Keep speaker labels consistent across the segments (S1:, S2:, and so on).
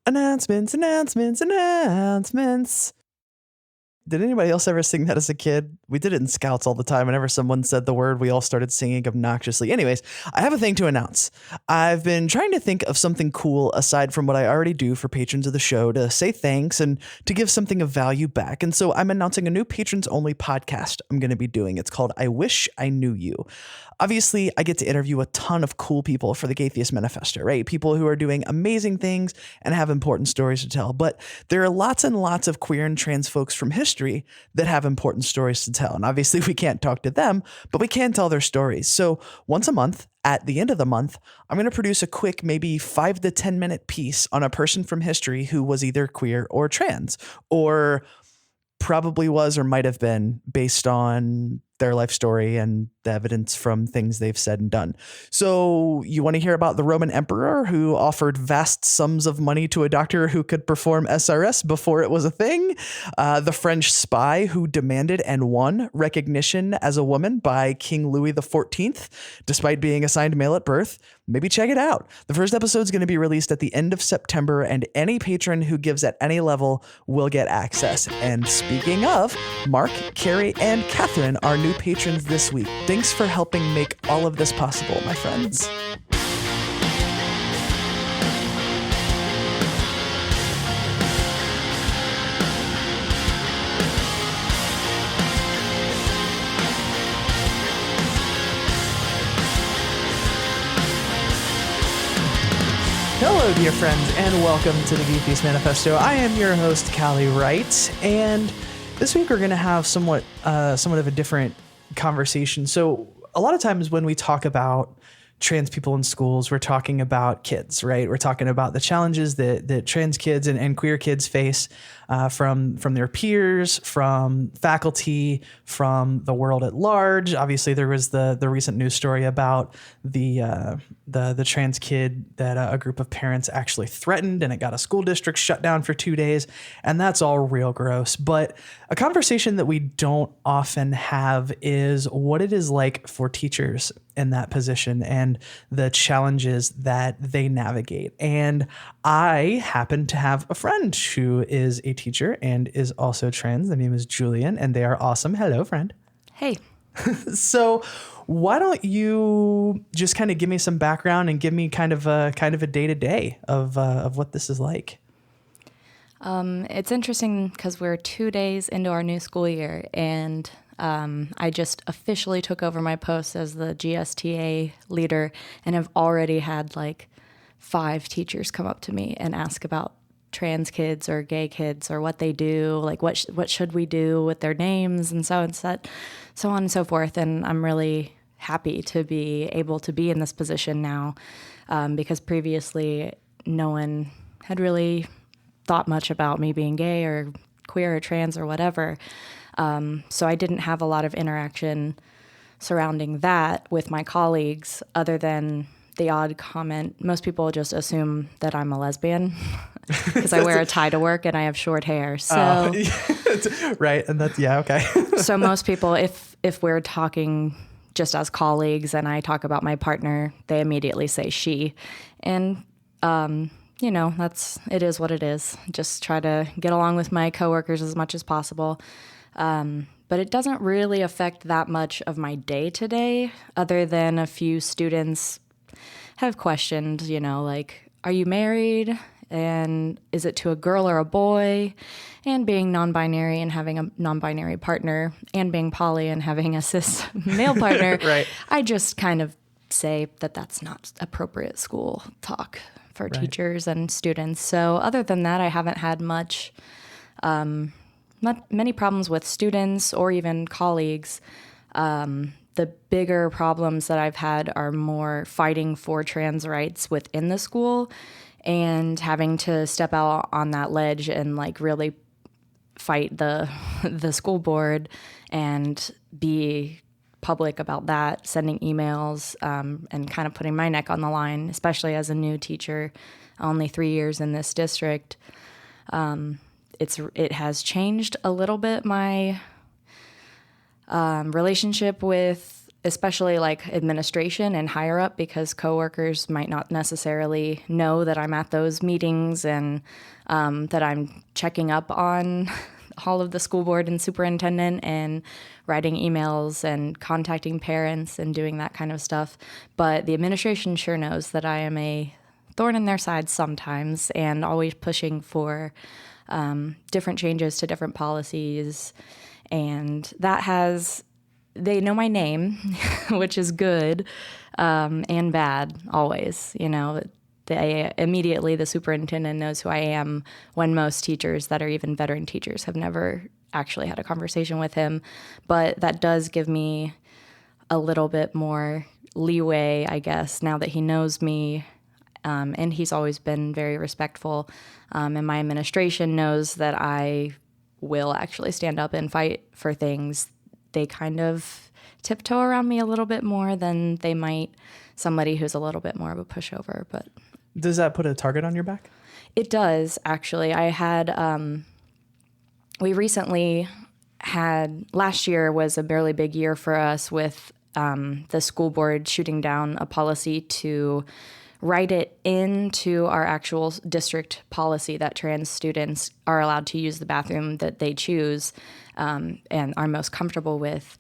S1: Announcements. Did anybody else ever sing that as a kid? We did it in Scouts all the time. Whenever someone said the word, we all started singing obnoxiously. Anyways, I have a thing to announce. I've been trying to think of something cool aside from what I already do for patrons of the show to say thanks and to give something of value back. And so I'm announcing a new patrons only podcast I'm going to be doing. It's called I Wish I Knew You. Obviously, I get to interview a ton of cool people for the Gaytheist Manifesto, right? People who are doing amazing things and have important stories to tell. But there are lots and lots of queer and trans folks from history that have important stories to tell. And obviously, we can't talk to them, but we can tell their stories. So once a month, at the end of the month, I'm going to produce a quick, maybe 5 to 10 minute piece on a person from history who was either queer or trans, or probably was or might have been based on their life story and the evidence from things they've said and done. So you want to hear about the Roman emperor who offered vast sums of money to a doctor who could perform SRS before it was a thing? The French spy who demanded and won recognition as a woman by King Louis XIV, despite being assigned male at birth? Maybe check it out. The first episode is going to be released at the end of September, and any patron who gives at any level will get access. And speaking of, Mark, Carrie, and Catherine are new patrons this week. Thanks for helping make all of this possible, my friends. Hello, dear friends, and welcome to the Gaytheist Manifesto. I am your host, Callie Wright, and this week we're going to have somewhat of a different conversation. So a lot of times when we talk about trans people in schools, we're talking about kids, right? We're talking about the challenges that trans kids and queer kids face from their peers, from faculty, from the world at large. Obviously, there was the recent news story about the trans kid that a group of parents actually threatened, and it got a school district shut down for 2 days, and that's all real gross. But a conversation that we don't often have is what it is like for teachers in that position and the challenges that they navigate. And I happen to have a friend who is a teacher and is also trans. Their name is Julian, and they are awesome. Hello, friend.
S2: Hey.
S1: So why don't you just kind of give me some background and give me kind of a day-to-day of what this is like?
S2: It's interesting because we're 2 days into our new school year, and I just officially took over my post as the GSTA leader and have already had like 5 teachers come up to me and ask about trans kids or gay kids or what they do, like what should we do with their names and so on and so forth. And I'm really happy to be able to be in this position now because previously no one had really thought much about me being gay or queer or trans or whatever. So I didn't have a lot of interaction surrounding that with my colleagues other than the odd comment. Most people just assume that I'm a lesbian because I wear a tie to work and I have short hair. So,
S1: right. And that's, yeah, okay.
S2: So most people, if we're talking just as colleagues and I talk about my partner, they immediately say she. And, you know, it is what it is. Just try to get along with my coworkers as much as possible. But it doesn't really affect that much of my day-to-day, other than a few students have questioned, you know, like, are you married? And is it to a girl or a boy? And being non-binary and having a non-binary partner, and being poly and having a cis male partner,
S1: right.
S2: I just kind of say that that's not appropriate school talk for teachers and students. So other than that, I haven't had much... not many problems with students or even colleagues. The bigger problems that I've had are more fighting for trans rights within the school and having to step out on that ledge and like really fight the school board and be public about that, sending emails and kind of putting my neck on the line, especially as a new teacher, only 3 years in this district. It has changed a little bit my relationship with especially like administration and higher up, because coworkers might not necessarily know that I'm at those meetings and that I'm checking up on all of the school board and superintendent and writing emails and contacting parents and doing that kind of stuff. But the administration sure knows that I am a thorn in their side sometimes, and always pushing for different changes to different policies. And they know my name, which is good and bad always. Immediately the superintendent knows who I am, when most teachers that are even veteran teachers have never actually had a conversation with him. But that does give me a little bit more leeway, I guess, now that he knows me. And he's always been very respectful. And my administration knows that I will actually stand up and fight for things. They kind of tiptoe around me a little bit more than they might somebody who's a little bit more of a pushover. But
S1: does that put a target on your back?
S2: It does, actually. I had, we recently had, last year was a barely big year for us with the school board shooting down a policy to write it into our actual district policy that trans students are allowed to use the bathroom that they choose and are most comfortable with.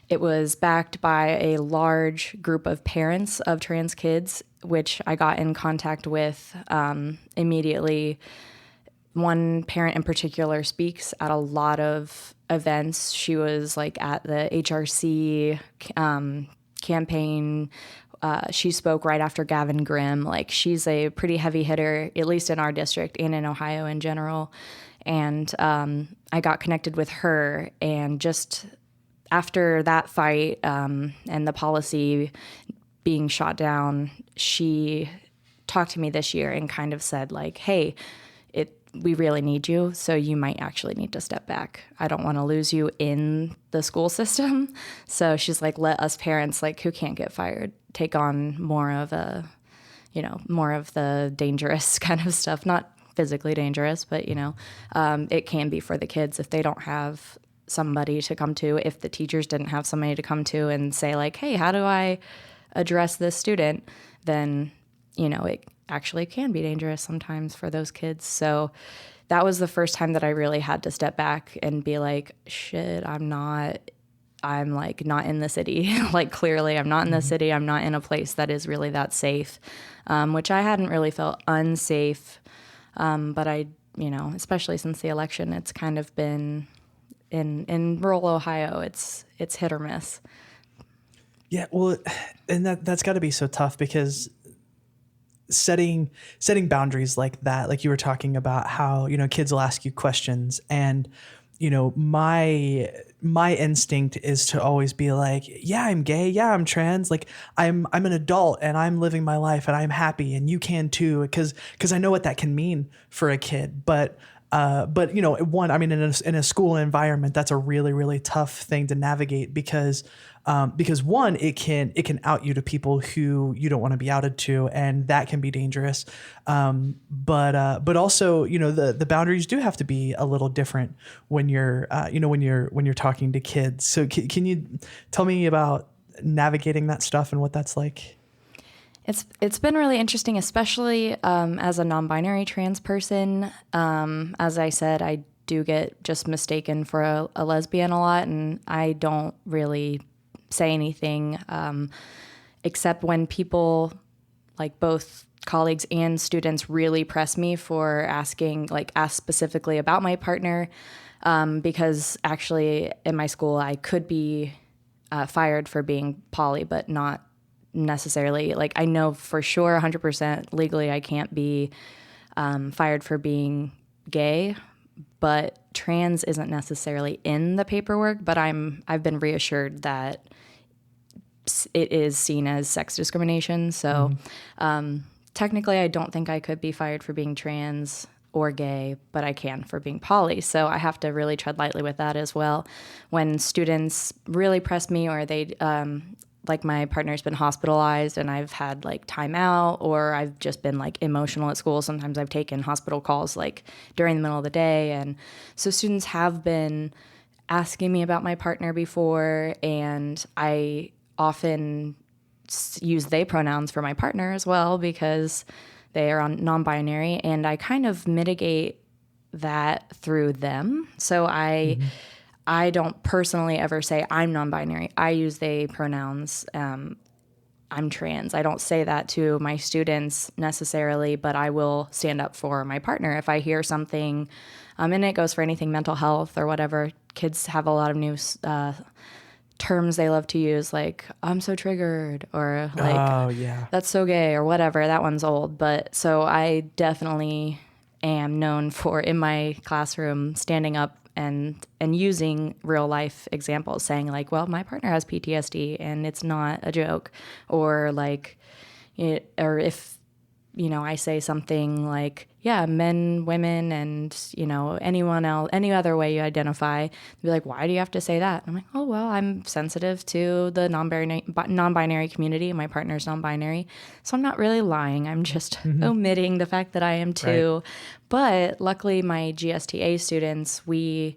S2: It was backed by a large group of parents of trans kids, which I got in contact with immediately. One parent in particular speaks at a lot of events. She was like at the HRC campaign. She spoke right after Gavin Grimm. Like, she's a pretty heavy hitter, at least in our district and in Ohio in general. And I got connected with her, and just after that fight and the policy being shot down, she talked to me this year and kind of said, like, hey, we really need you, so you might actually need to step back. I don't want to lose you in the school system. So she's like, let us parents, like, who can't get fired, take on more of the dangerous kind of stuff. Not physically dangerous, but, it can be for the kids if they don't have somebody to come to, if the teachers didn't have somebody to come to and say, like, hey, how do I address this student? Then, it actually can be dangerous sometimes for those kids. So that was the first time that I really had to step back and be like, shit, I'm like not in the city. Like, clearly I'm not in the city. I'm not in a place that is really that safe, which I hadn't really felt unsafe. But I, especially since the election, it's kind of been in rural Ohio, it's hit or miss.
S1: Yeah. Well, and that's gotta be so tough, because setting boundaries like that, like you were talking about how, kids will ask you questions, and, my instinct is to always be like, yeah, I'm gay. Yeah, I'm trans. Like, I'm an adult and I'm living my life and I'm happy, and you can too. Because I know what that can mean for a kid. But in a school environment, that's a really, really tough thing to navigate, because one, it can out you to people who you don't want to be outed to, and that can be dangerous. But also, the boundaries do have to be a little different when you're talking to kids. So can you tell me about navigating that stuff and what that's like?
S2: It's been really interesting, especially as a non-binary trans person. As I said, I do get just mistaken for a lesbian a lot, and I don't really say anything except when people, like both colleagues and students, really press me for ask specifically about my partner, because actually in my school I could be fired for being poly, but not necessarily, like, I know for sure 100% legally I can't be fired for being gay, but trans isn't necessarily in the paperwork. But I've been reassured that it is seen as sex discrimination. So technically I don't think I could be fired for being trans or gay, but I can for being poly. So I have to really tread lightly with that as well. When students really press me, or they like, my partner's been hospitalized and I've had like time out, or I've just been like emotional at school. Sometimes I've taken hospital calls like during the middle of the day. And so students have been asking me about my partner before, and I often use they pronouns for my partner as well because they are on non-binary, and I kind of mitigate that through them. So I don't personally ever say I'm non-binary. I use they pronouns. I'm trans. I don't say that to my students necessarily, but I will stand up for my partner if I hear something. And it goes for anything mental health or whatever. Kids have a lot of new terms they love to use, like "I'm so triggered" or like
S1: Oh, yeah.
S2: "That's so gay" or whatever. That one's old, but so I definitely am known for in my classroom standing up and using real life examples, saying like, well, my partner has PTSD and it's not a joke, or like, or if I say something like, yeah, men, women, and anyone else, any other way you identify, be like, why do you have to say that? And I'm like, oh well, I'm sensitive to the non-binary community. My partner's non-binary, so I'm not really lying. I'm just omitting the fact that I am too. Right. But luckily, my GSTA students, we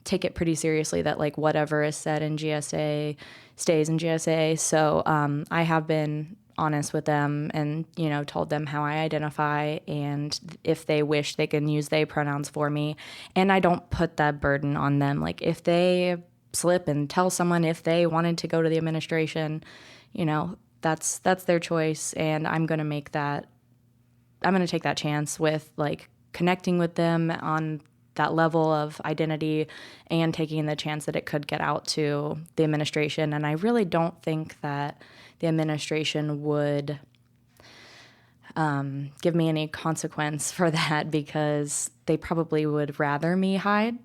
S2: take it pretty seriously that like whatever is said in GSA stays in GSA. So I have been honest with them and told them how I identify, and if they wish they can use they pronouns for me, and I don't put that burden on them. Like if they slip and tell someone if they wanted to go to the administration, that's their choice, and I'm going to take that chance with like connecting with them on that level of identity and taking the chance that it could get out to the administration. And I really don't think that the administration would give me any consequence for that, because they probably would rather me hide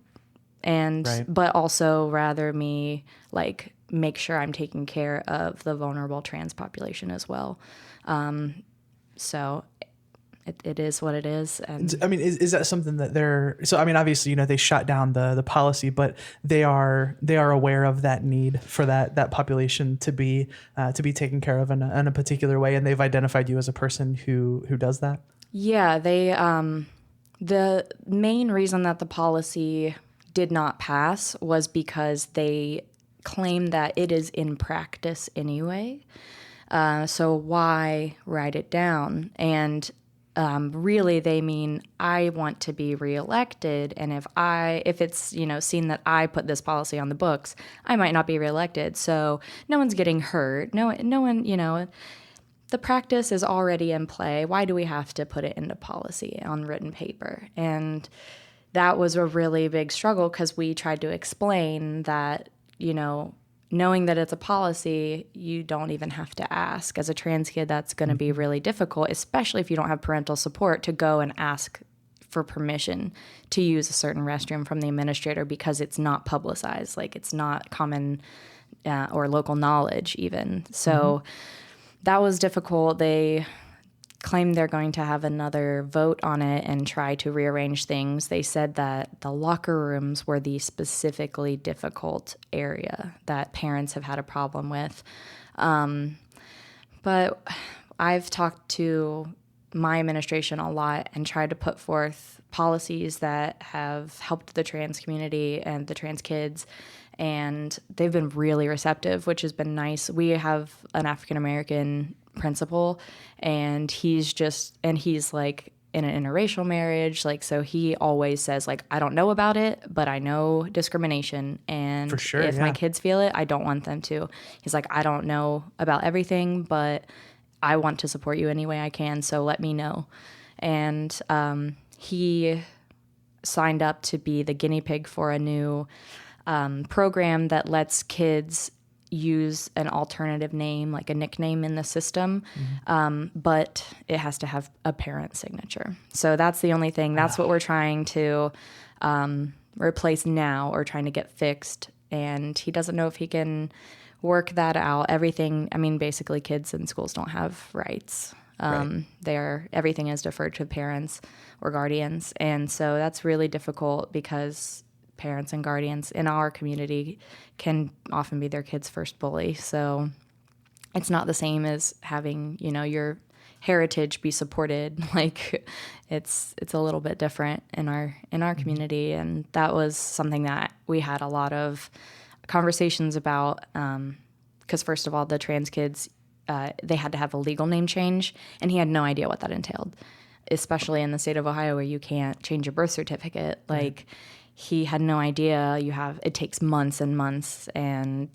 S2: but also rather me like make sure I'm taking care of the vulnerable trans population as well. So it is what it is. And
S1: I mean, is that something that obviously, they shot down the policy, but they are aware of that need for that population to be taken care of in a particular way. And they've identified you as a person who does that.
S2: Yeah. They, the main reason that the policy did not pass was because they claim that it is in practice anyway. So why write it down? And really, they mean I want to be reelected, and if it's seen that I put this policy on the books, I might not be reelected. So no one's getting hurt. No one. The practice is already in play. Why do we have to put it into policy on written paper? And that was a really big struggle, because we tried to explain that knowing that it's a policy, you don't even have to ask. As a trans kid, that's going to be really difficult, especially if you don't have parental support, to go and ask for permission to use a certain restroom from the administrator, because it's not publicized. Like it's not common or local knowledge even. So that was difficult. They claim they're going to have another vote on it and try to rearrange things. They said that the locker rooms were the specifically difficult area that parents have had a problem with. But I've talked to my administration a lot and tried to put forth policies that have helped the trans community and the trans kids, and they've been really receptive, which has been nice. We have an African-American principal, and he's like in an interracial marriage, like, so he always says like, I don't know about it, but I know discrimination, and
S1: for sure,
S2: if my kids feel it, I don't want them to. He's like, I don't know about everything, but I want to support you any way I can, so let me know. And he signed up to be the guinea pig for a new program that lets kids use an alternative name, like a nickname in the system, but it has to have a parent signature. So that's the only thing. That's what we're trying to replace now, or trying to get fixed. And he doesn't know if he can work that out. Everything, basically kids in schools don't have rights. Everything is deferred to parents or guardians. And so that's really difficult, because parents and guardians in our community can often be their kids' first bully. So it's not the same as having, your heritage be supported. Like it's a little bit different in our community. And that was something that we had a lot of conversations about because first of all, the trans kids, they had to have a legal name change, and he had no idea what that entailed, especially in the state of Ohio where you can't change your birth certificate. Like, he had no idea it takes months and months and,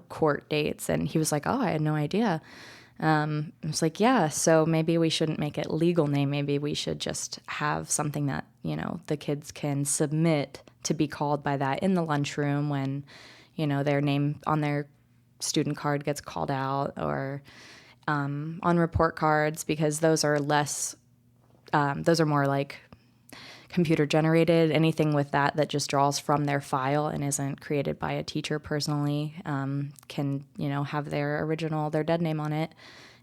S2: court dates. And he was like, oh, I had no idea. I was like, yeah, so maybe we shouldn't make it legal name. Maybe we should just have something that, the kids can submit to be called by that in the lunchroom when, their name on their student card gets called out, or on report cards, because those are more like computer generated. Anything with that just draws from their file and isn't created by a teacher personally, can, have their dead name on it.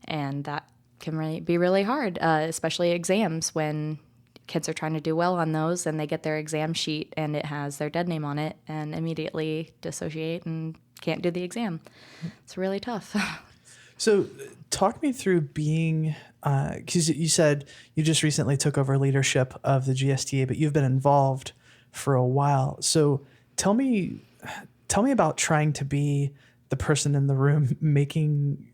S2: And that can be really hard, especially exams, when kids are trying to do well on those and they get their exam sheet and it has their dead name on it and immediately dissociate and can't do the exam. It's really tough.
S1: So talk me through being, because you said you just recently took over leadership of the GSTA, but you've been involved for a while. So tell me about trying to be the person in the room making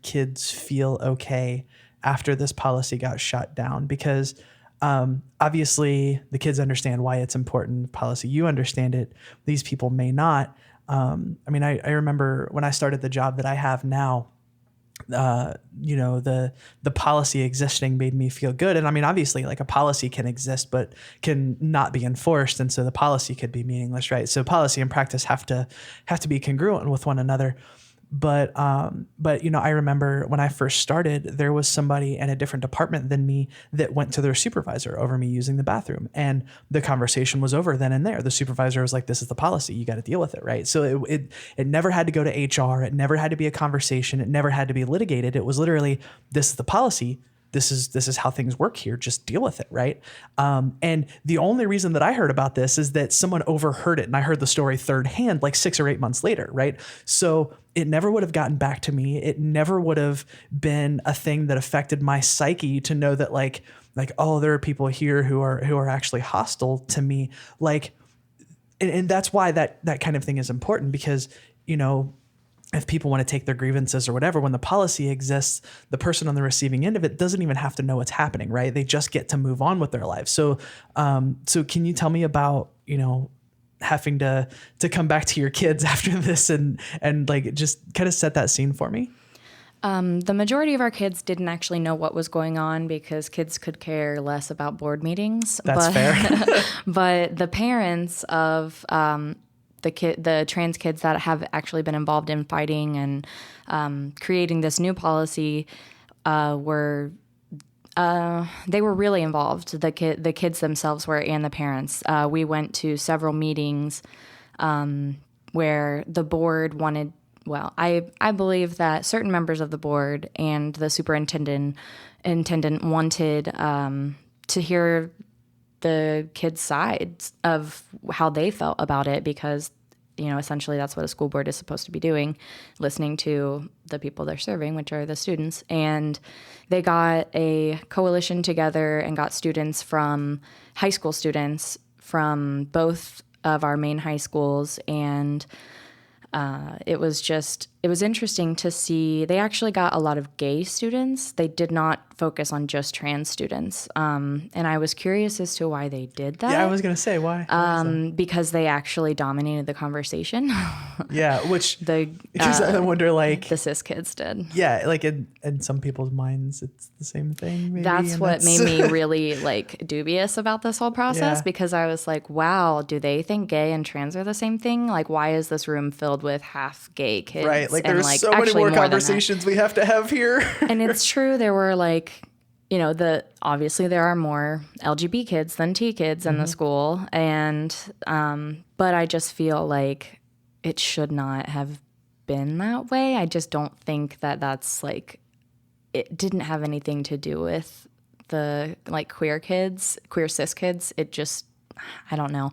S1: kids feel okay after this policy got shot down, because obviously the kids understand why it's important policy. You understand it. These people may not. I remember when I started the job that I have now, the policy existing made me feel good. And obviously like a policy can exist, but can not be enforced. And so the policy could be meaningless, right? So policy and practice have to be congruent with one another. But I remember when I first started, there was somebody in a different department than me that went to their supervisor over me using the bathroom, and the conversation was over then and there. The supervisor was like, "This is the policy. You got to deal with it." Right. So it never had to go to HR. It never had to be a conversation. It never had to be litigated. It was literally, "This is the policy. This is how things work here. Just deal with it." Right. And the only reason that I heard about this is that someone overheard it, and I heard the story third hand, like 6 or 8 months later. Right. So it never would have gotten back to me. It never would have been a thing that affected my psyche to know that like, oh, there are people here who are actually hostile to me. Like, and that's why that kind of thing is important, because, if people want to take their grievances or whatever, when the policy exists, the person on the receiving end of it doesn't even have to know what's happening, right? They just get to move on with their lives. So, so can you tell me about, having to come back to your kids after this and like just kind of set that scene for me?
S2: The majority of our kids didn't actually know what was going on, because kids could care less about board meetings.
S1: That's fair.
S2: But the parents of the trans kids that have actually been involved in fighting and creating this new policy were really involved. The kids themselves were, and the parents. We went to several meetings where the board wanted. Well, I believe that certain members of the board and the superintendent wanted to hear the kids' sides of how they felt about it, because, essentially that's what a school board is supposed to be doing, listening to the people they're serving, which are the students. And they got a coalition together and got high school students from both of our main high schools, and it was interesting to see. They actually got a lot of gay students. They did not focus on just trans students. And I was curious as to why they did that.
S1: Yeah, I was going to say why.
S2: Because they actually dominated the conversation.
S1: Yeah, which I wonder, like
S2: the cis kids did.
S1: Yeah, like in some people's minds, it's the same thing. Maybe,
S2: that's what made me really like dubious about this whole process, because I was like, wow, do they think gay and trans are the same thing? Like, why is this room filled with half gay kids?
S1: Right, like there's so many more conversations we have to have here.
S2: And it's true, there were like, obviously there are more LGBT kids than T kids in the school, and but I just feel like it should not have been that way. I just don't think that that's like, it didn't have anything to do with the like queer cis kids. It just, I don't know.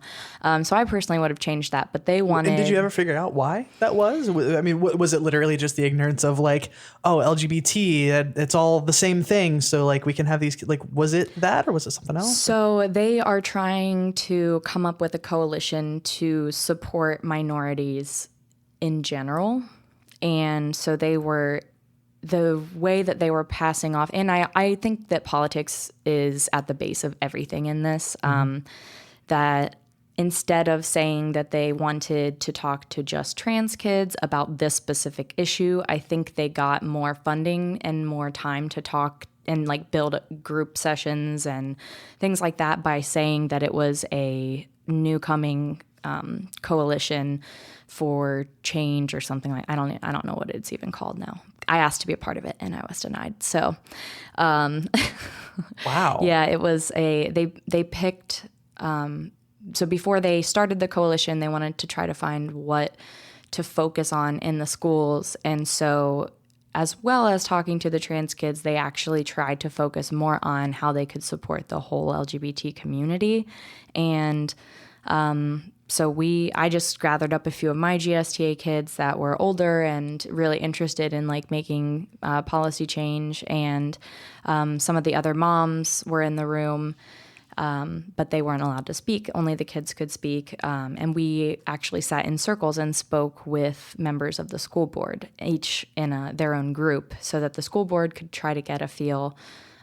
S2: So I personally would have changed that, but they wanted.
S1: And did you ever figure out why that was? I mean, was it literally just the ignorance of like, oh, LGBT, it's all the same thing, so like we can have these, like, was it that, or was it something else?
S2: So they are trying to come up with a coalition to support minorities in general. And so the way that they were passing off, and I think that politics is at the base of everything in this, that instead of saying that they wanted to talk to just trans kids about this specific issue, I think they got more funding and more time to talk and like build group sessions and things like that by saying that it was a new coming coalition for change or something like I don't know what it's even called now. I asked to be a part of it and I was denied. So
S1: Wow.
S2: yeah, it was they picked so before they started the coalition, they wanted to try to find what to focus on in the schools. And so as well as talking to the trans kids, they actually tried to focus more on how they could support the whole LGBT community. And so I just gathered up a few of my GSTA kids that were older and really interested in like making policy change. And some of the other moms were in the room, but they weren't allowed to speak. Only the kids could speak. And we actually sat in circles and spoke with members of the school board, each in their own group, so that the school board could try to get a feel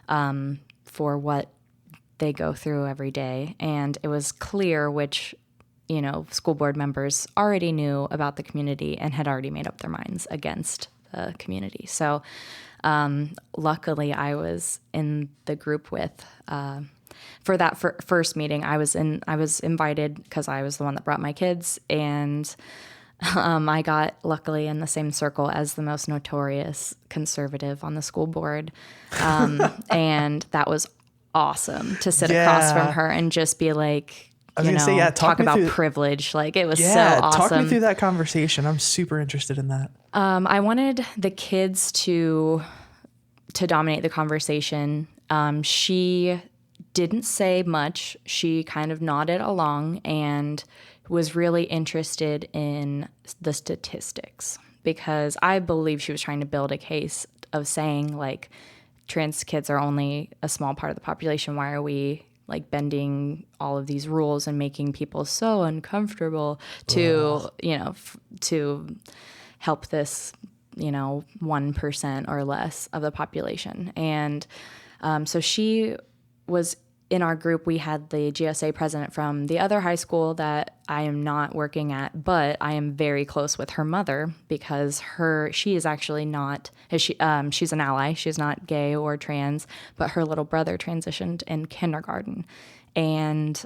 S2: for what they go through every day. And it was clear which, school board members already knew about the community and had already made up their minds against the community. So luckily I was in the group with for that first meeting. I was invited because I was the one that brought my kids, and I got luckily in the same circle as the most notorious conservative on the school board, and that was awesome to sit across from her and just be like, talk about privilege. Like it was so awesome.
S1: Talk me through that conversation. I'm super interested in that.
S2: I wanted the kids to dominate the conversation. She didn't say much. She kind of nodded along and was really interested in the statistics, because I believe she was trying to build a case of saying like trans kids are only a small part of the population. Why are we like bending all of these rules and making people so uncomfortable to, to help this, 1% or less of the population. And so she was in our group. We had the GSA president from the other high school that I am not working at, but I am very close with her mother, because she is actually not, she's an ally. She's not gay or trans, but her little brother transitioned in kindergarten. And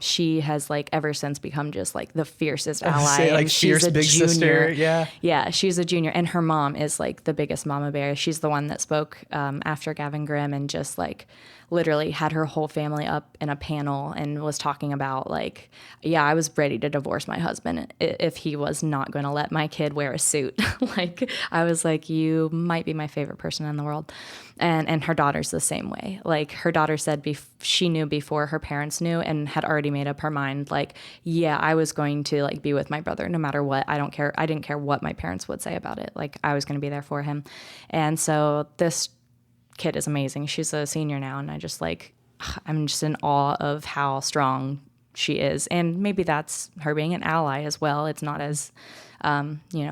S2: she has like ever since become just like the fiercest ally.
S1: Like she's a big junior. Sister.
S2: Yeah, she's a junior, and her mom is like the biggest mama bear. She's the one that spoke after Gavin Grimm and just like literally had her whole family up in a panel and was talking about like, yeah, I was ready to divorce my husband if he was not going to let my kid wear a suit. Like I was like, you might be my favorite person in the world. And her daughter's the same way. Like her daughter said she knew before her parents knew and had already made up her mind. Like, yeah, I was going to like be with my brother no matter what. I don't care. I didn't care what my parents would say about it. Like I was going to be there for him. And so this kid is amazing. She's a senior now, and I'm just in awe of how strong she is. And maybe that's her being an ally as well. It's not as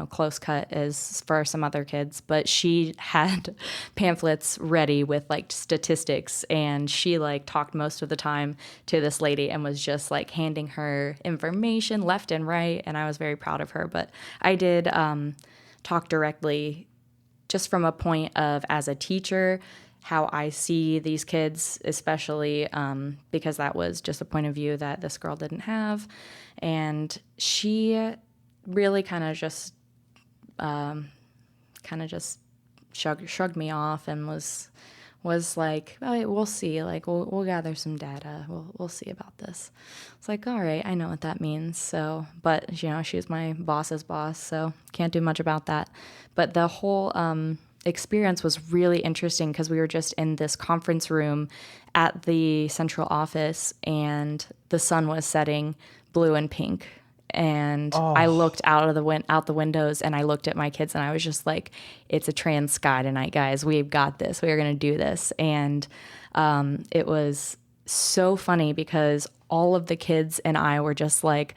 S2: close cut as for some other kids, but she had pamphlets ready with like statistics, and she like talked most of the time to this lady and was just like handing her information left and right. And I was very proud of her. But I did talk directly just from a point of, as a teacher, how I see these kids, especially because that was just a point of view that this girl didn't have. And she really kind of just shrugged me off and was like, oh, we'll see. Like, we'll gather some data. We'll see about this. It's like, all right, I know what that means. So, but she's my boss's boss, so can't do much about that. But the whole experience was really interesting because we were just in this conference room at the central office, and the sun was setting blue and pink. And I looked out the windows, and I looked at my kids, and I was just like, it's a trans sky tonight, guys. We've got this. We are going to do this. And it was so funny because all of the kids and I were just like,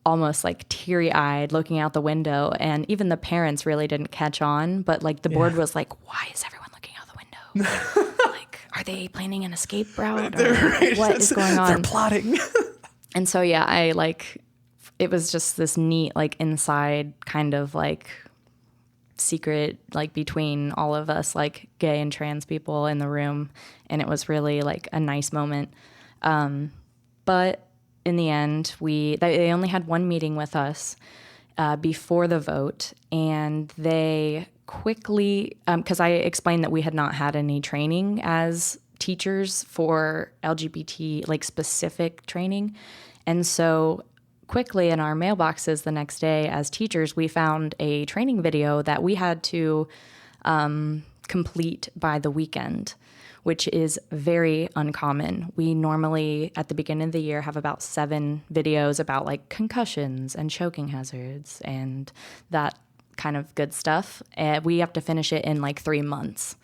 S2: almost like teary-eyed looking out the window, and even the parents really didn't catch on, but like the board was like, why is everyone looking out the window? Like, are they planning an escape route, or what is going on?
S1: They're plotting.
S2: And so yeah, it was just this neat like inside kind of like secret like between all of us like gay and trans people in the room, and it was really like a nice moment. But in the end, they only had one meeting with us before the vote, and they quickly, because I explained that we had not had any training as teachers for LGBT like specific training, and so quickly in our mailboxes the next day as teachers, we found a training video that we had to complete by the weekend, which is very uncommon. We normally, at the beginning of the year, have about 7 videos about like concussions and choking hazards and that kind of good stuff. We have to finish it in like 3 months.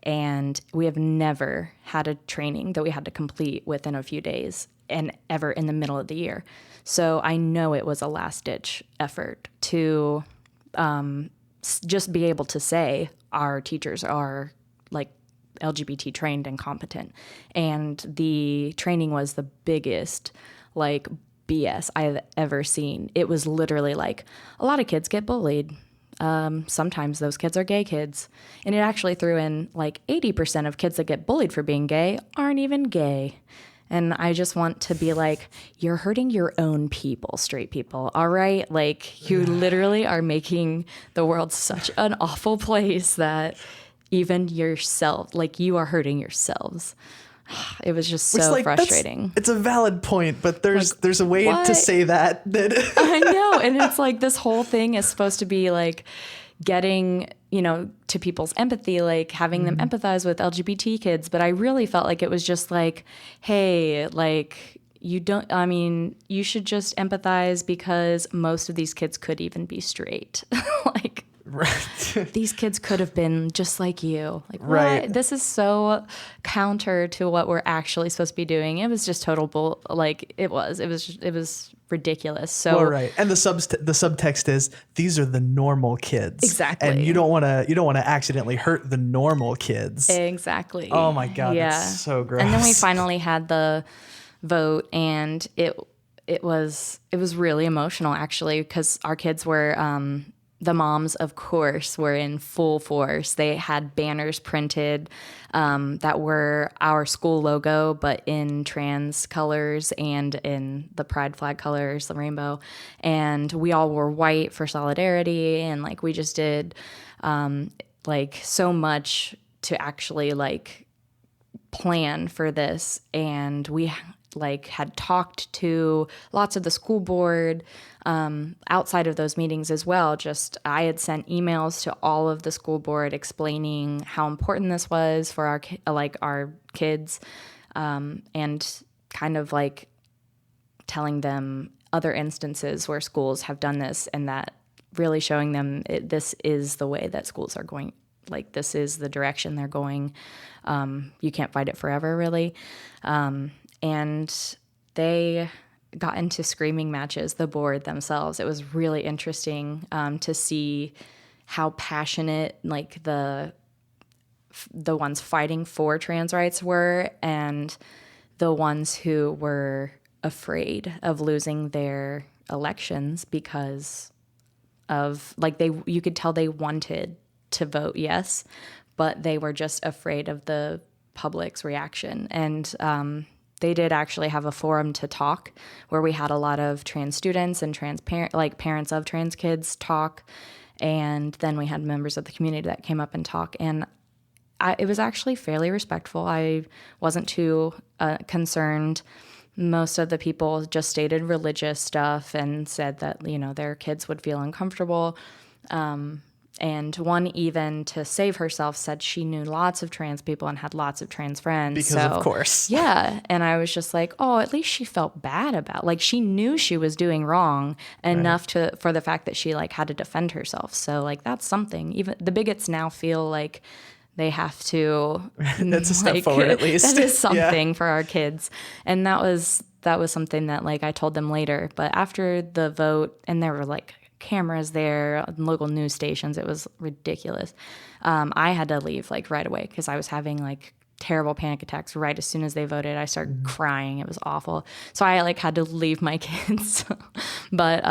S2: And we have never had a training that we had to complete within a few days and ever in the middle of the year. So I know it was a last-ditch effort to just be able to say our teachers are like LGBT trained and competent. And the training was the biggest like BS I've ever seen. It was literally like, a lot of kids get bullied. Sometimes those kids are gay kids. And it actually threw in like 80% of kids that get bullied for being gay aren't even gay. And I just want to be like, you're hurting your own people, straight people, all right? Like, you literally are making the world such an awful place that even yourself, like, you are hurting yourselves. It was just so
S1: like,
S2: frustrating.
S1: It's a valid point, but there's a way
S2: what?
S1: to say that.
S2: I know. And it's like this whole thing is supposed to be like getting, to people's empathy, like having them empathize with LGBT kids. But I really felt like it was just like, hey, like, you should just empathize because most of these kids could even be straight. Like,
S1: right.
S2: These kids could have been just like you. Like,
S1: right.
S2: What? This is so counter to what we're actually supposed to be doing. It was just total bull. Like, it was ridiculous. So
S1: right. And the subtext is, these are the normal kids.
S2: Exactly.
S1: And you don't want to accidentally hurt the normal kids.
S2: Exactly.
S1: Oh my God. Yeah. That's so gross.
S2: And then we finally had the vote, and it was really emotional actually, because our kids were, the moms, of course, were in full force. They had banners printed that were our school logo, but in trans colors and in the pride flag colors, the rainbow. And we all wore white for solidarity. And like, we just did like so much to actually like plan for this. And we like had talked to lots of the school board outside of those meetings as well. Just I had sent emails to all of the school board explaining how important this was for our kids, and kind of like telling them other instances where schools have done this, and that really showing them this is the way that schools are going. Like, this is the direction they're going. You can't fight it forever, really. And they got into screaming matches, the board themselves. It was really interesting to see how passionate like the ones fighting for trans rights were, and the ones who were afraid of losing their elections because of like you could tell they wanted to vote yes, but they were just afraid of the public's reaction. And they did actually have a forum to talk where we had a lot of trans students and parents of trans kids talk. And then we had members of the community that came up and talk. And it was actually fairly respectful. I wasn't too concerned. Most of the people just stated religious stuff and said that, their kids would feel uncomfortable. And one, even to save herself, said she knew lots of trans people and had lots of trans friends.
S1: Because of course.
S2: Yeah. And I was just like, oh, at least she felt bad about, like, she knew she was doing wrong enough for the fact that she like had to defend herself. So like, that's something. Even the bigots now feel like they have to.
S1: That's a step forward, at least.
S2: That is something for our kids. And that was that was something that like I told them later. But after the vote, and there were like cameras there, local news stations, it was ridiculous. I had to leave like right away because I was having like terrible panic attacks right as soon as they voted. I started crying. It was awful. So I like had to leave my kids. But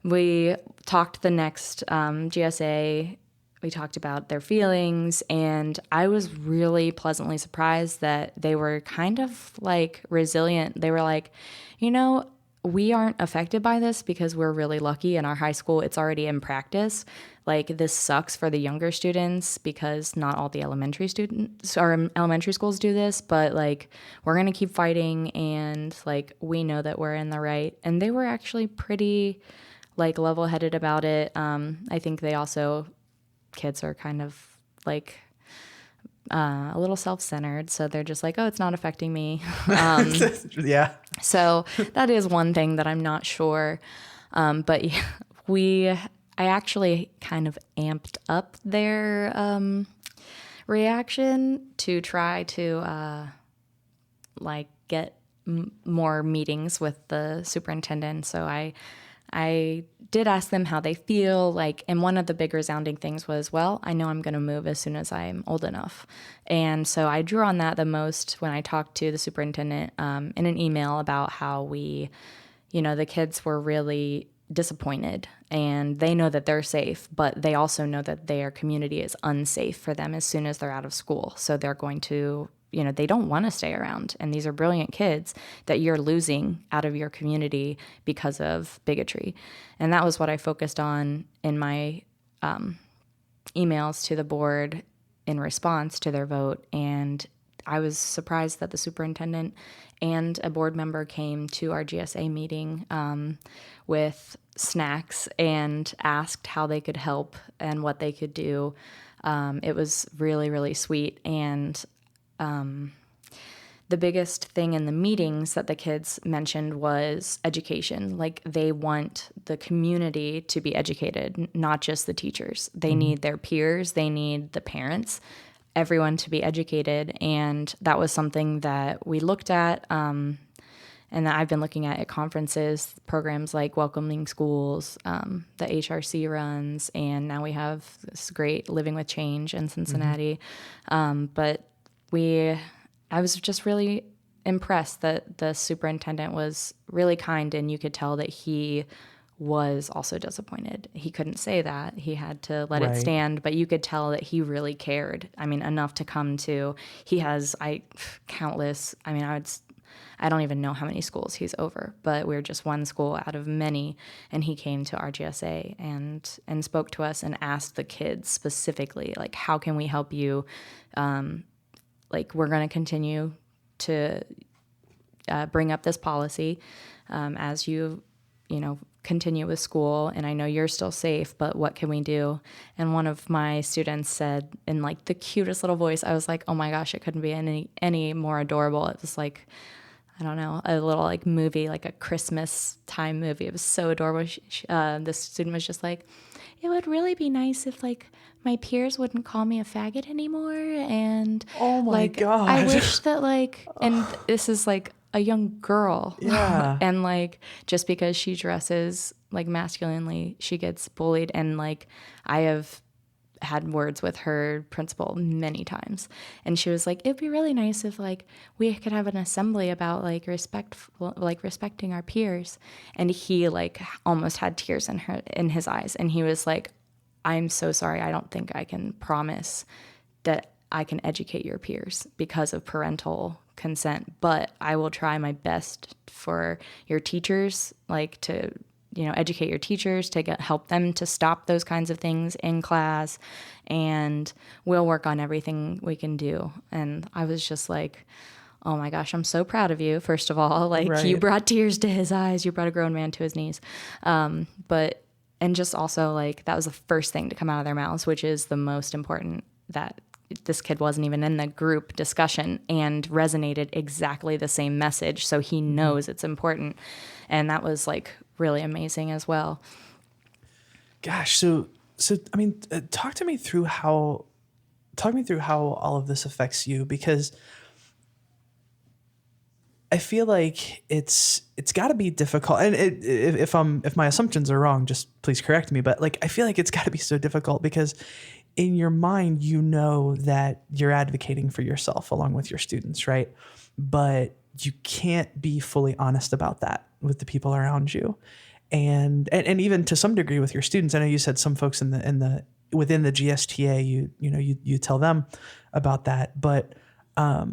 S2: we talked the next GSA. We talked about their feelings, and I was really pleasantly surprised that they were kind of like resilient. They were like, you know, we aren't affected by this because we're really lucky in our high school. It's already in practice. Like, this sucks for the younger students because not all the elementary students or elementary schools do this, but like, we're going to keep fighting, and like, we know that we're in the right. And they were actually pretty like level-headed about it. I think they also, kids are kind of like a little self-centered, so they're just like, oh, it's not affecting me.
S1: Yeah.
S2: So that is one thing that I'm not sure. But yeah, I actually kind of amped up their reaction to try to like get more meetings with the superintendent. So I did ask them how they feel, like, and one of the big resounding things was, well, I know I'm going to move as soon as I'm old enough. And so I drew on that the most when I talked to the superintendent in an email about how the kids were really disappointed, and they know that they're safe, but they also know that their community is unsafe for them as soon as they're out of school. So they're going to, they don't want to stay around. And these are brilliant kids that you're losing out of your community because of bigotry. And that was what I focused on in my emails to the board in response to their vote. And I was surprised that the superintendent and a board member came to our GSA meeting with snacks and asked how they could help and what they could do. It was really, really sweet. And the biggest thing in the meetings that the kids mentioned was education. Like, they want the community to be educated, not just the teachers. They need their peers, they need the parents, everyone to be educated. And that was something that we looked at and that I've been looking at conferences, programs like Welcoming Schools, the HRC runs, and now we have this great Living with Change in Cincinnati. But I was just really impressed that the superintendent was really kind, and you could tell that he was also disappointed. He couldn't say that. He had to let it stand, but you could tell that he really cared. I mean, enough to come to. He has countless, I don't even know how many schools he's over, but we're just one school out of many, and he came to our GSA and spoke to us and asked the kids specifically, like, how can we help you? Like, we're going to continue to bring up this policy as you continue with school, and I know you're still safe, but what can we do? And one of my students said in like the cutest little voice, I was like, oh my gosh, it couldn't be any more adorable. It was like, I don't know, a little like movie, like a Christmas time movie. It was so adorable. The student was just like, it would really be nice if like my peers wouldn't call me a faggot anymore. And
S1: oh my God,
S2: I wish that like, and this is like a young girl.
S1: Yeah.
S2: And like, just because she dresses like masculinely, she gets bullied. And like, I have had words with her principal many times, and she was like, it'd be really nice if like we could have an assembly about like respecting our peers. And he like almost had tears in his eyes, and he was like, I'm so sorry, I don't think I can promise that I can educate your peers because of parental consent, but I will try my best for your teachers, like to educate your teachers, to help them to stop those kinds of things in class, and we'll work on everything we can do. And I was just like, oh my gosh, I'm so proud of you, first of all. Like, you brought tears to his eyes, you brought a grown man to his knees. And just also, like, that was the first thing to come out of their mouths, which is the most important, that this kid wasn't even in the group discussion and resonated exactly the same message. So he knows it's important. And that was like really amazing as well.
S1: Gosh. So I mean, talk me through how all of this affects you, because I feel like it's got to be difficult. And if my assumptions are wrong, just please correct me. But like, I feel like it's got to be so difficult because in your mind, you know that you're advocating for yourself along with your students, right? But you can't be fully honest about that with the people around you, and even to some degree with your students. I know you said some folks in the within the GSTA, you tell them about that, but a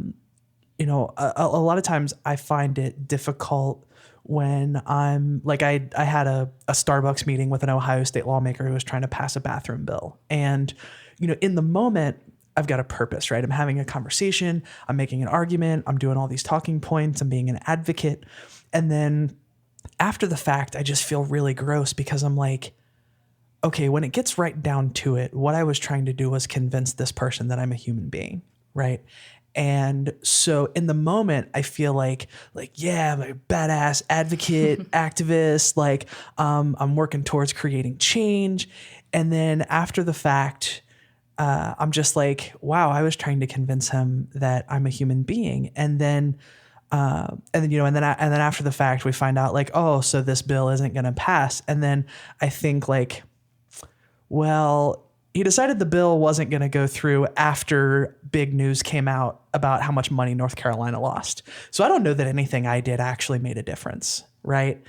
S1: lot of times I find it difficult when I'm like, I had a Starbucks meeting with an Ohio State lawmaker who was trying to pass a bathroom bill. And, in the moment, I've got a purpose, right? I'm having a conversation, I'm making an argument, I'm doing all these talking points, I'm being an advocate. And then after the fact, I just feel really gross because I'm like, okay, when it gets right down to it, what I was trying to do was convince this person that I'm a human being, right? And so in the moment, I feel like, yeah, I'm a badass advocate, activist, like I'm working towards creating change. And then after the fact, I'm just like, wow, I was trying to convince him that I'm a human being. And then after the fact, we find out like, oh, so this bill isn't going to pass. And then I think like, well, he decided the bill wasn't going to go through after big news came out about how much money North Carolina lost. So I don't know that anything I did actually made a difference, right?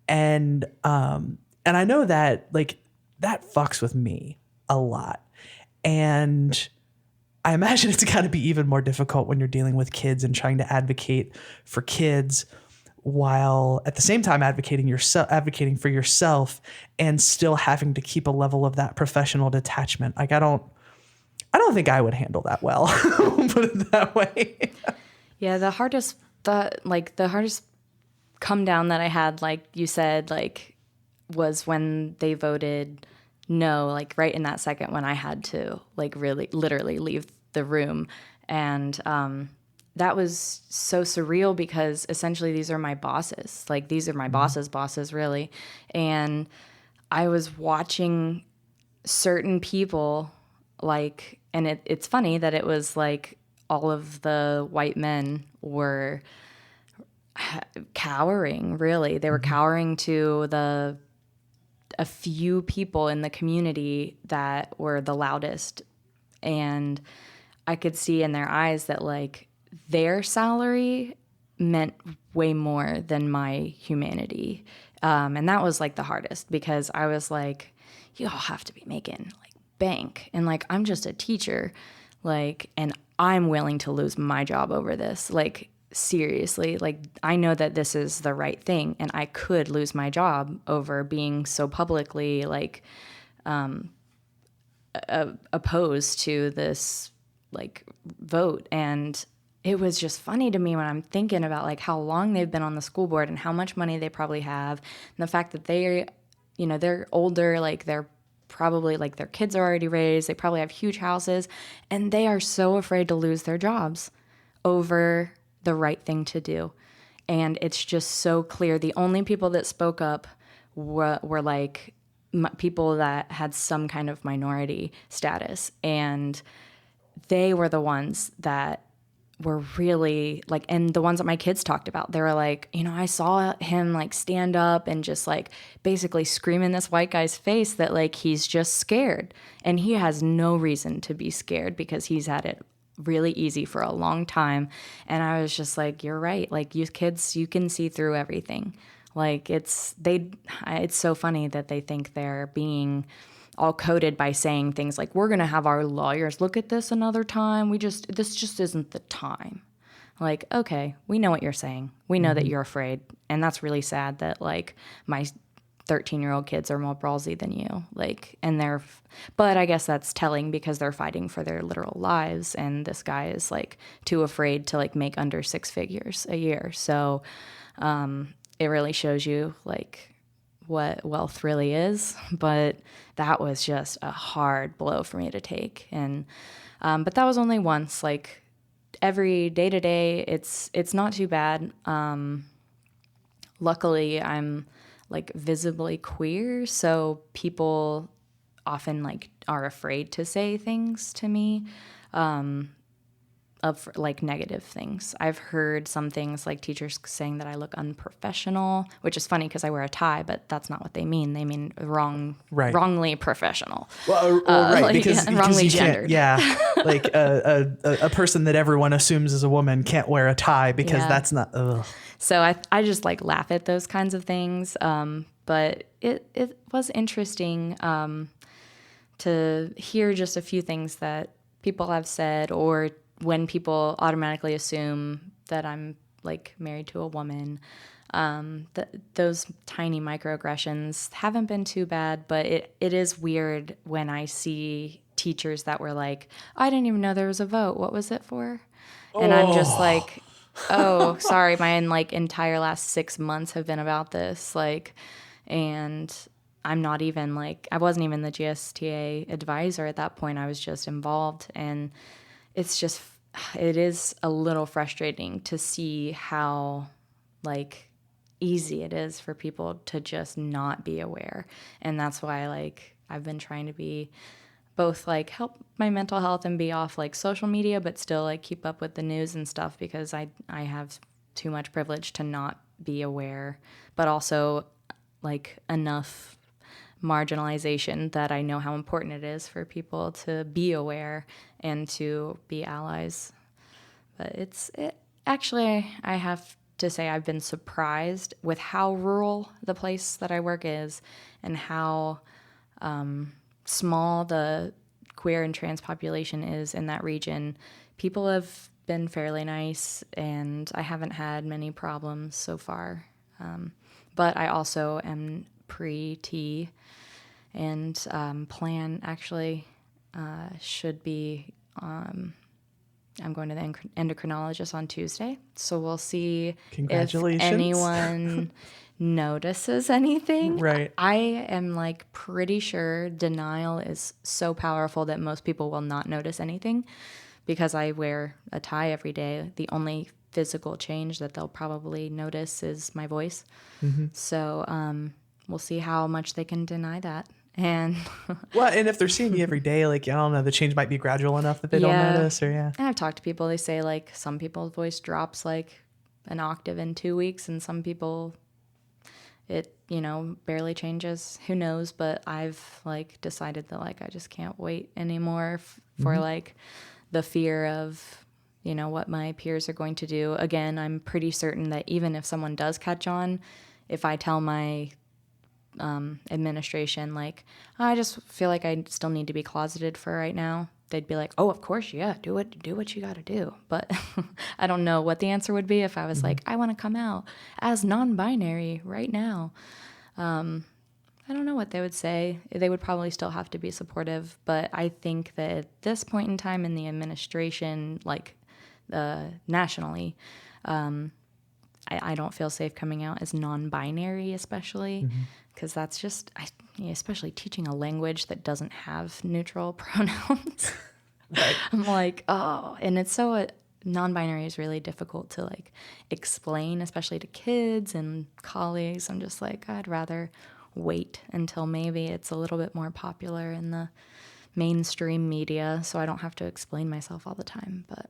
S1: And I know that like that fucks with me a lot. And I imagine it's got to be even more difficult when you're dealing with kids and trying to advocate for kids while at the same time advocating for yourself and still having to keep a level of that professional detachment. Like I don't think I would handle that well. Put it that way.
S2: Yeah, the hardest come down that I had, like you said, like was when they voted no, like right in that second when I had to like really literally leave the room. And that was so surreal because essentially these are my bosses. Like these are my bosses really. And I was watching certain people like, and it's funny that it was like all of the white men were cowering, really. They were cowering to a few people in the community that were the loudest. And I could see in their eyes that like their salary meant way more than my humanity. And that was like the hardest because I was like, you all have to be making like bank. And like, I'm just a teacher, like, and I'm willing to lose my job over this. Like, seriously, like, I know that this is the right thing. And I could lose my job over being so publicly like opposed to this like vote. And it was just funny to me when I'm thinking about like how long they've been on the school board and how much money they probably have, and the fact that they're older, like they're probably like their kids are already raised, they probably have huge houses, and they are so afraid to lose their jobs over the right thing to do. And it's just so clear. The only people that spoke up were like people that had some kind of minority status, and they were the ones that were really like, and the ones that my kids talked about, they were like, I saw him like stand up and just like basically scream in this white guy's face that like he's just scared, and he has no reason to be scared because he's had it really easy for a long time. And I was just like, you're right, like you kids, you can see through everything. Like it's so funny that they think they're being all coded by saying things like, we're going to have our lawyers look at this another time. This just isn't the time. Like, okay, we know what you're saying. We know that you're afraid. And that's really sad that like my 13-year-old kids are more ballsy than you. Like, but I guess that's telling because they're fighting for their literal lives. And this guy is like too afraid to like make under 6 figures a year. So it really shows you like what wealth really is. But that was just a hard blow for me to take. And but that was only once. Like every day to day, it's not too bad. Luckily, I'm like visibly queer, so people often like are afraid to say things to me. of like negative things. I've heard some things like teachers saying that I look unprofessional, which is funny because I wear a tie, but that's not what they mean. They mean
S1: Right.
S2: wrongly professional.
S1: Well, right,
S2: like,
S1: because
S2: wrongly
S1: you can't,
S2: gendered.
S1: like a person that everyone assumes is a woman can't wear a tie because
S2: Yeah.
S1: that's not. Ugh.
S2: So I just like laugh at those kinds of things. But it was interesting to hear just a few things that people have said, or when people automatically assume that I'm like married to a woman. Those tiny microaggressions haven't been too bad, but it is weird when I see teachers that were like, I didn't even know there was a vote. What was it for? And I'm just like, oh, sorry, my like entire last 6 months have been about this. Like, and I'm not even like, I wasn't even the GSTA advisor at that point. I was just involved. And it's just, it is a little frustrating to see how like easy it is for people to just not be aware. And that's why like I've been trying to be both like help my mental health and be off like social media, but still like keep up with the news and stuff, because I have too much privilege to not be aware, but also like enough marginalization that I know how important it is for people to be aware and to be allies. But actually, I have to say I've been surprised with how rural the place that I work is and how small the queer and trans population is in that region. People have been fairly nice, and I haven't had many problems so far. But I also am pre-T, and plan actually should be, I'm going to the endocrinologist on Tuesday, so we'll see if
S1: Congratulations.
S2: anyone notices anything.
S1: Right.
S2: I am like pretty sure denial is so powerful that most people will not notice anything because I wear a tie every day. The only physical change that they'll probably notice is my voice. So we'll see how much they can deny that. And
S1: Well, and if they're seeing you every day, like, I don't know, the change might be gradual enough that they don't
S2: Yeah.
S1: notice, or
S2: and I've talked to people, they say like some people's voice drops like an octave in 2 weeks, and some people it, barely changes. Who knows? But I've like decided that like I just can't wait anymore for like the fear of, what my peers are going to do. Again, I'm pretty certain that even if someone does catch on, if I tell my administration, like, I just feel like I still need to be closeted for right now, they'd be like, oh, of course, yeah, do what you got to do. But I don't know what the answer would be if I was like, I want to come out as non-binary right now. I don't know what they would say. They would probably still have to be supportive, but I think that at this point in time in the administration, like nationally, I don't feel safe coming out as non-binary, especially because that's just, especially teaching a language that doesn't have neutral pronouns.
S1: Right.
S2: I'm like, oh, and it's so non-binary is really difficult to like explain, especially to kids and colleagues. I'm just like, I'd rather wait until maybe it's a little bit more popular in the mainstream media so I don't have to explain myself all the time. But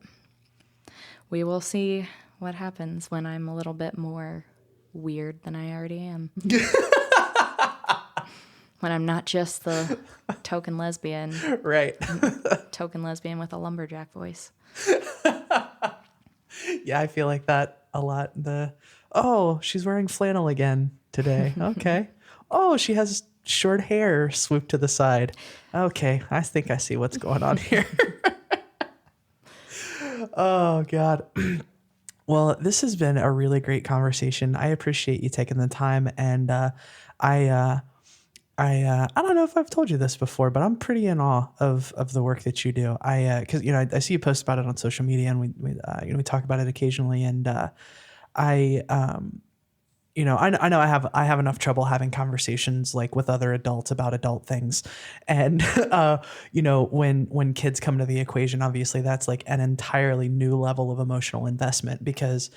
S2: we will see what happens when I'm a little bit more weird than I already am. When I'm not just the token lesbian
S1: Right.
S2: with a lumberjack voice.
S1: Yeah, I feel like that a lot. She's wearing flannel again today. Okay. Oh, she has short hair swooped to the side. Okay, I think I see what's going on here. Oh, God. Well, this has been a really great conversation. I appreciate you taking the time, and I don't know if I've told you this before, but I'm pretty in awe of the work that you do. Because I see you post about it on social media, and we talk about it occasionally, and I know I have enough trouble having conversations like with other adults about adult things, and when kids come to the equation, obviously that's like an entirely new level of emotional investment because,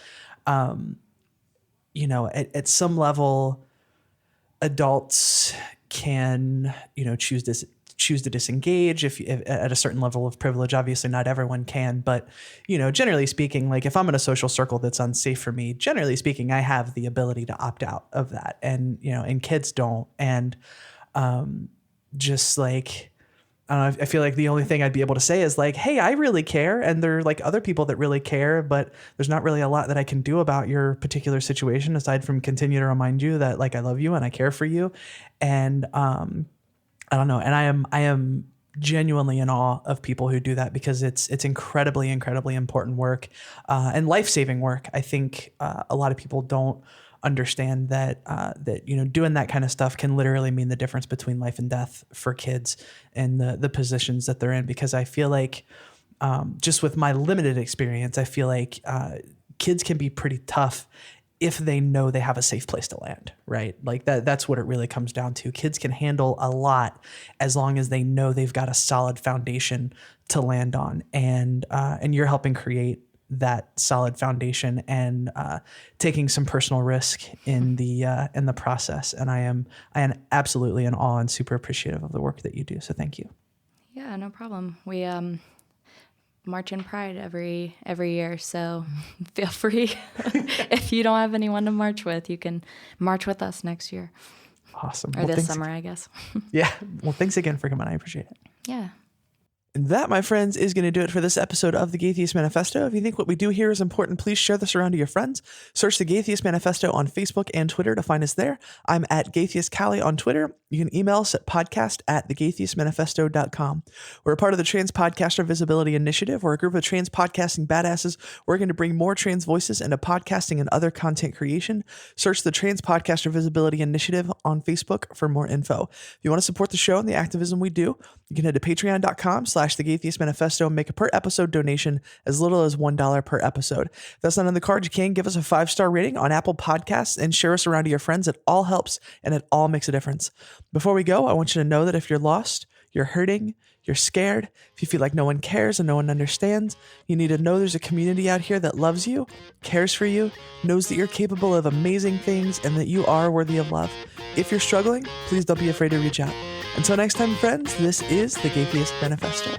S1: at some level, adults can choose choose to disengage if at a certain level of privilege. Obviously not everyone can, but generally speaking, like if I'm in a social circle that's unsafe for me, generally speaking, I have the ability to opt out of that. And, and kids don't. And just like, I don't know, I feel like the only thing I'd be able to say is like, hey, I really care. And there are like other people that really care, but there's not really a lot that I can do about your particular situation aside from continue to remind you that like I love you and I care for you. And I don't know. And I am genuinely in awe of people who do that because it's incredibly, incredibly important work and life-saving work. I think a lot of people don't understand that doing that kind of stuff can literally mean the difference between life and death for kids and the positions that they're in. Because I feel like just with my limited experience, I feel like kids can be pretty tough if they know they have a safe place to land, right? Like that's what it really comes down to. Kids can handle a lot as long as they know they've got a solid foundation to land on. And you're helping create that solid foundation and taking some personal risk in the process. And I am absolutely in awe and super appreciative of the work that you do. So thank you.
S2: Yeah, no problem. We march in Pride every year, so feel free. If you don't have anyone to march with, you can march with us next year.
S1: Awesome.
S2: Or this summer, I guess.
S1: Yeah. Well, thanks again for coming. I appreciate it.
S2: Yeah.
S1: And that, my friends, is going to do it for this episode of the Gaytheist Manifesto. If you think what we do here is important, please share this around to your friends. Search the Gaytheist Manifesto on Facebook and Twitter to find us there. I'm at Gaytheist Callie on Twitter. You can email us at podcast@thegaytheistmanifesto.com. We're a part of the Trans Podcaster Visibility Initiative. We're a group of trans podcasting badasses working to bring more trans voices into podcasting and other content creation. Search the Trans Podcaster Visibility Initiative on Facebook for more info. If you want to support the show and the activism we do, you can head to patreon.com/The Gaytheist Manifesto and make a per episode donation as little as $1 per episode. If that's not in the card, you can give us a 5-star rating on Apple Podcasts and share us around to your friends. It all helps and it all makes a difference. Before we go, I want you to know that if you're lost, you're hurting, you're scared, if you feel like no one cares and no one understands, you need to know there's a community out here that loves you, cares for you, knows that you're capable of amazing things and that you are worthy of love. If you're struggling, please don't be afraid to reach out. Until next time, friends, this is the Gaytheist Manifesto.